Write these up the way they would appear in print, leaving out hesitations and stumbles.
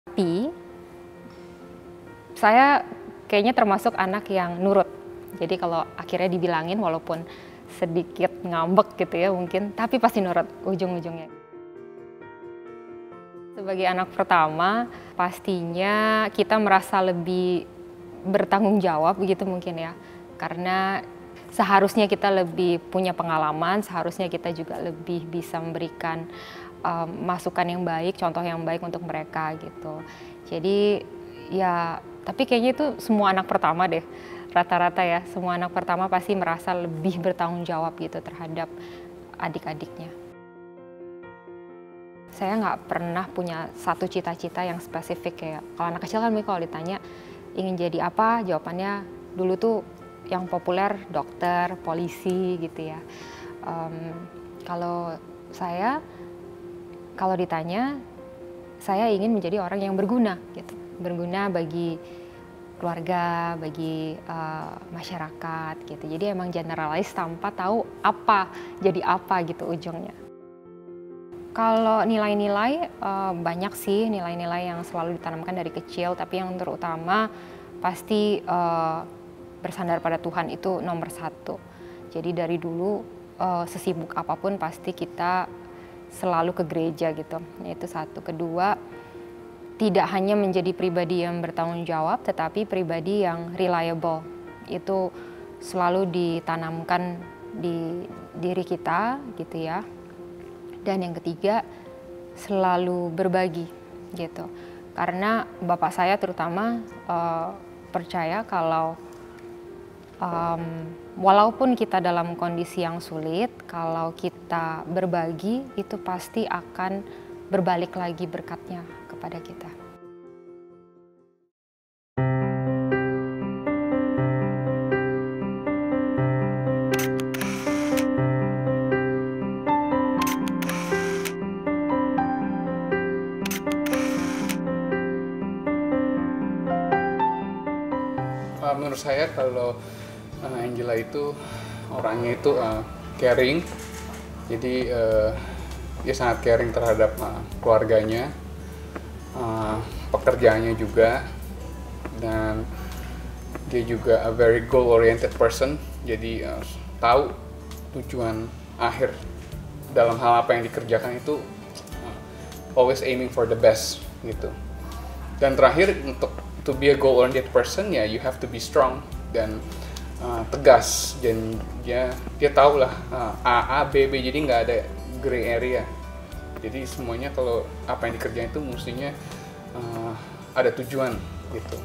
Tapi, saya kayaknya termasuk anak yang nurut. Jadi kalau akhirnya dibilangin walaupun sedikit ngambek gitu ya mungkin, tapi pasti nurut ujung-ujungnya. Sebagai anak pertama, pastinya kita merasa lebih bertanggung jawab begitu mungkin ya. Karena seharusnya kita lebih punya pengalaman, seharusnya kita juga lebih bisa memberikan masukan yang baik, contoh yang baik untuk mereka gitu. Jadi ya, tapi kayaknya itu semua anak pertama deh, rata-rata ya, semua anak pertama pasti merasa lebih bertanggung jawab gitu terhadap adik-adiknya. Saya nggak pernah punya satu cita-cita yang spesifik kayak, kalau anak kecil kan kalau ditanya ingin jadi apa, jawabannya dulu tuh yang populer dokter, polisi gitu ya. Kalau saya, kalau ditanya, saya ingin menjadi orang yang berguna gitu, berguna bagi keluarga, bagi masyarakat gitu. Jadi emang generalis tanpa tahu apa, jadi apa gitu ujungnya. Kalau nilai-nilai, banyak sih nilai-nilai yang selalu ditanamkan dari kecil, tapi yang terutama pasti bersandar pada Tuhan itu nomor satu. Jadi dari dulu sesibuk apapun pasti kita selalu ke gereja gitu, itu satu. Kedua, tidak hanya menjadi pribadi yang bertanggung jawab, tetapi pribadi yang reliable. Itu selalu ditanamkan di diri kita gitu ya. Dan yang ketiga, selalu berbagi gitu. Karena bapak saya terutama percaya kalau walaupun kita dalam kondisi yang sulit, kalau kita berbagi itu pasti akan berbalik lagi berkatnya kepada kita. Menurut saya kalau Angela itu orangnya itu caring, jadi dia sangat caring terhadap keluarganya, pekerjaannya juga, dan dia juga a very goal oriented person, jadi tahu tujuan akhir dalam hal apa yang dikerjakan itu, always aiming for the best gitu. Dan terakhir, untuk to be a goal oriented person ya you have to be strong dan tegas, dan dia tahu lah A, B, B, jadi nggak ada gray area. Jadi semuanya kalau apa yang dikerjain itu mestinya ada tujuan gitu.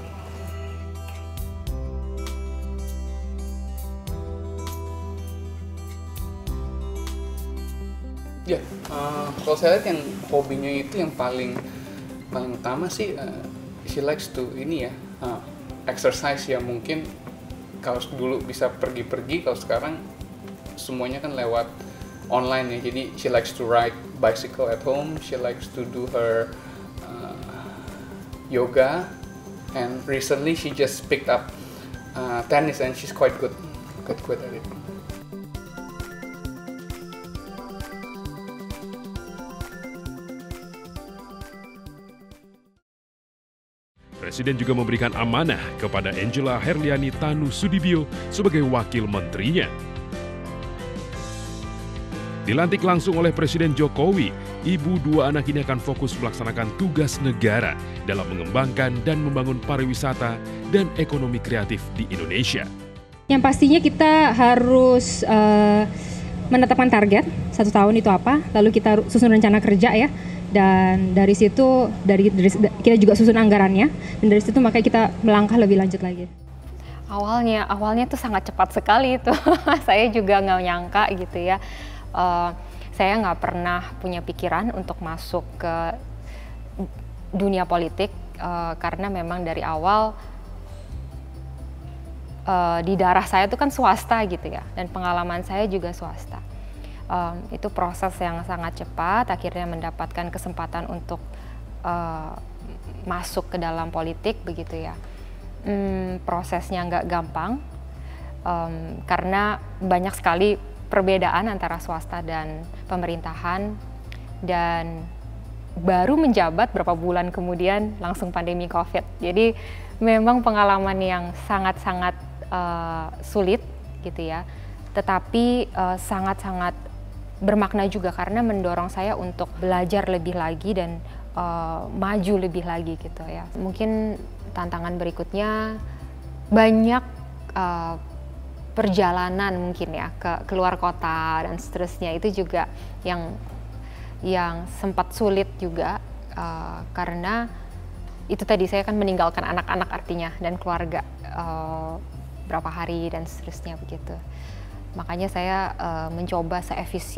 Ya, kalau saya lihat yang hobinya itu yang paling utama sih, she likes to ini ya, exercise ya. Mungkin kalau dulu bisa pergi-pergi, kalau sekarang semuanya kan lewat online ya. Jadi she likes to ride bicycle at home, she likes to do her yoga, and recently she just picked up tennis and she's quite good at it. Presiden juga memberikan amanah kepada Angela Herliani Tanu Sudibyo sebagai wakil menterinya. Dilantik langsung oleh Presiden Jokowi, ibu dua anak ini akan fokus melaksanakan tugas negara dalam mengembangkan dan membangun pariwisata dan ekonomi kreatif di Indonesia. Yang pastinya kita harus menetapkan target 1 tahun itu apa, lalu kita susun rencana kerja ya. Dan dari situ kita juga susun anggarannya, dan dari situ makanya kita melangkah lebih lanjut lagi. Awalnya tuh sangat cepat sekali itu. Saya juga nggak nyangka gitu ya. Saya nggak pernah punya pikiran untuk masuk ke dunia politik karena memang dari awal di darah saya tuh kan swasta gitu ya, dan pengalaman saya juga swasta. Itu proses yang sangat cepat, akhirnya mendapatkan kesempatan untuk masuk ke dalam politik begitu ya. Prosesnya nggak gampang karena banyak sekali perbedaan antara swasta dan pemerintahan, dan baru menjabat berapa bulan kemudian langsung pandemi COVID. Jadi memang pengalaman yang sangat-sangat sulit gitu ya, tetapi sangat-sangat bermakna juga karena mendorong saya untuk belajar lebih lagi dan maju lebih lagi gitu ya. Mungkin tantangan berikutnya banyak perjalanan mungkin ya ke luar kota dan seterusnya, itu juga yang sempat sulit juga karena itu tadi saya kan meninggalkan anak-anak artinya dan keluarga berapa hari dan seterusnya begitu. Makanya saya mencoba seefisien